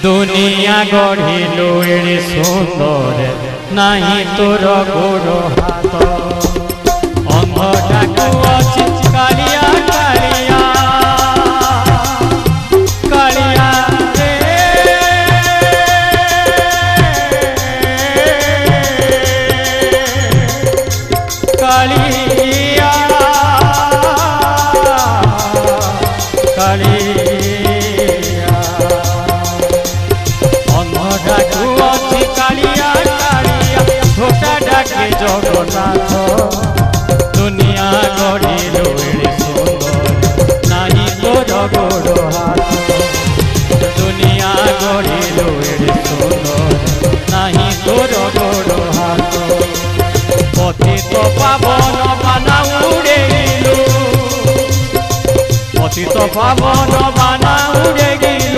দুনিয়া গঢ়িল এড়ে সুন্দর নাহি তোর গোড় হাত অন্ধটাকু অছি কালিয়া কালিয়া কালিয়া রে কালিয়া কালিয়া অন্ধটাকু অছি কালিয়া কালিয়া ছোটা ডাকে জগন্নাথ দুনিয়া গড়িল এড়ে সুন্দর নাহি তোর গোড় হাত দুনিয়া গড়িল এড়ে সুন্দর নাহি তোর গোড় হাত পতিত পাবন বানা উড়ে গেল পতিত পাবন বানা উড়ে গেল।